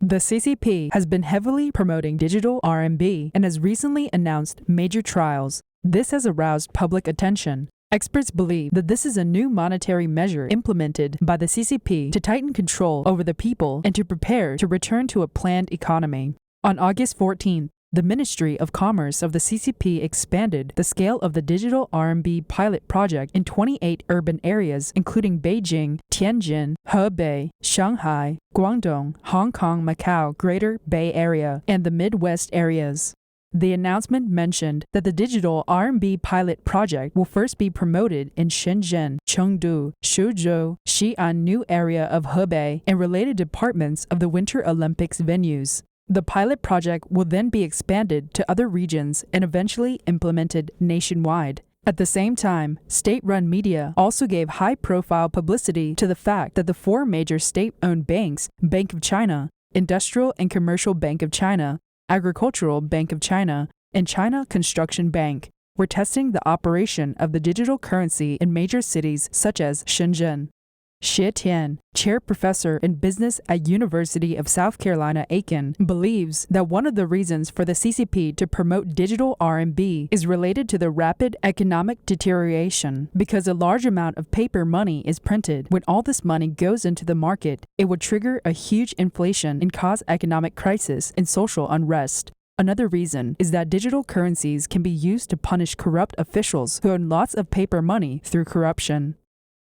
The CCP has been heavily promoting digital RMB and has recently announced major trials. This has aroused public attention. Experts believe that this is a new monetary measure implemented by the CCP to tighten control over the people and to prepare to return to a planned economy. On August 14th, the Ministry of Commerce of the CCP expanded the scale of the digital RMB pilot project in 28 urban areas, including Beijing, Tianjin, Hebei, Shanghai, Guangdong-Hong, Kong-Macau, Greater Bay Area, and the Midwest areas. The announcement mentioned that the digital RMB pilot project will first be promoted in Shenzhen, Chengdu, Suzhou, Xi'an new area of Hebei, and related departments of the Winter Olympics venues. The pilot project will then be expanded to other regions and eventually implemented nationwide. At the same time, state-run media also gave high-profile publicity to the fact that the four major state-owned banks, Bank of China, Industrial and Commercial Bank of China, Agricultural Bank of China, and China Construction Bank, were testing the operation of the digital currency in major cities such as Shenzhen. Xie Tian, chair professor in business at University of South Carolina, Aiken, believes that one of the reasons for the CCP to promote digital RMB is related to the rapid economic deterioration. Because a large amount of paper money is printed, when all this money goes into the market, it would trigger a huge inflation and cause economic crisis and social unrest. Another reason is that digital currencies can be used to punish corrupt officials who own lots of paper money through corruption.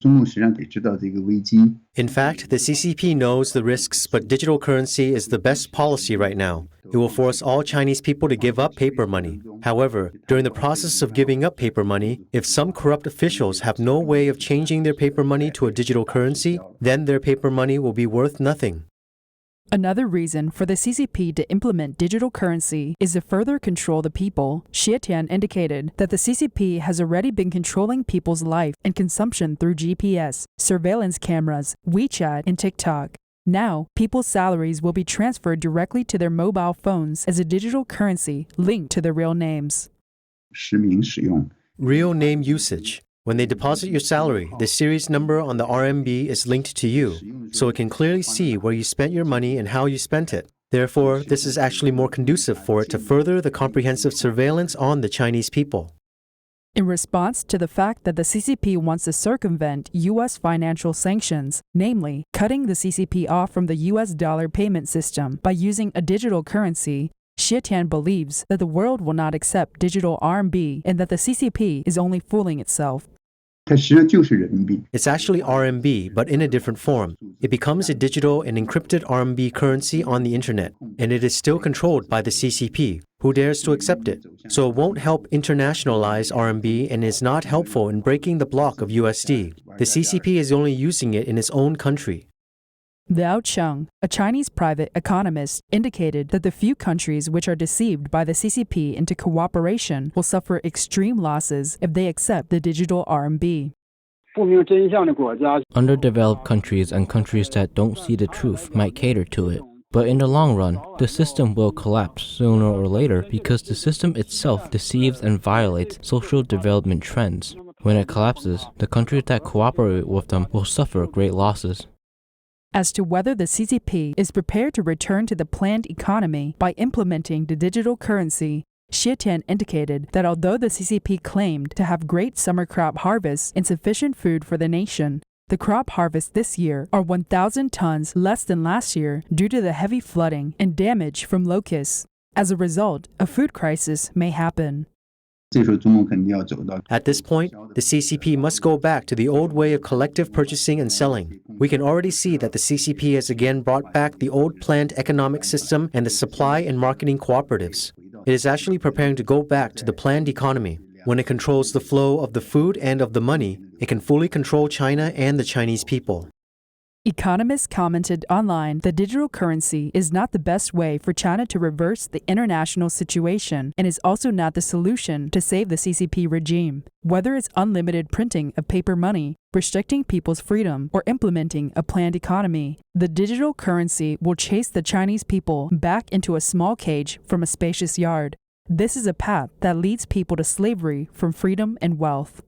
In fact, the CCP knows the risks, but digital currency is the best policy right now. It will force all Chinese people to give up paper money. However, during the process of giving up paper money, if some corrupt officials have no way of changing their paper money to a digital currency, then their paper money will be worth nothing. Another reason for the CCP to implement digital currency is to further control the people. Xie Tian indicated that the CCP has already been controlling people's life and consumption through GPS, surveillance cameras, WeChat, and TikTok. Now, people's salaries will be transferred directly to their mobile phones as a digital currency linked to their real names. Real name usage. When they deposit your salary, the series number on the RMB is linked to you, so it can clearly see where you spent your money and how you spent it. Therefore, this is actually more conducive for it to further the comprehensive surveillance on the Chinese people. In response to the fact that the CCP wants to circumvent U.S. financial sanctions, namely cutting the CCP off from the U.S. dollar payment system by using a digital currency, Xie Tian believes that the world will not accept digital RMB and that the CCP is only fooling itself. It's actually RMB, but in a different form. It becomes a digital and encrypted RMB currency on the internet, and it is still controlled by the CCP, who dares to accept it. So it won't help internationalize RMB and is not helpful in breaking the block of USD. The CCP is only using it in its own country. Liao Cheng, a Chinese private economist, indicated that the few countries which are deceived by the CCP into cooperation will suffer extreme losses if they accept the digital RMB. Underdeveloped countries and countries that don't see the truth might cater to it. But in the long run, the system will collapse sooner or later because the system itself deceives and violates social development trends. When it collapses, the countries that cooperate with them will suffer great losses. As to whether the CCP is prepared to return to the planned economy by implementing the digital currency, Xie Tian indicated that although the CCP claimed to have great summer crop harvests and sufficient food for the nation, the crop harvests this year are 1,000 tons less than last year due to the heavy flooding and damage from locusts. As a result, a food crisis may happen. At this point, the CCP must go back to the old way of collective purchasing and selling. We can already see that the CCP has again brought back the old planned economic system and the supply and marketing cooperatives. It is actually preparing to go back to the planned economy. When it controls the flow of the food and of the money, it can fully control China and the Chinese people. Economists commented online that digital currency is not the best way for China to reverse the international situation and is also not the solution to save the CCP regime. Whether it's unlimited printing of paper money, restricting people's freedom, or implementing a planned economy, the digital currency will chase the Chinese people back into a small cage from a spacious yard. This is a path that leads people to slavery from freedom and wealth.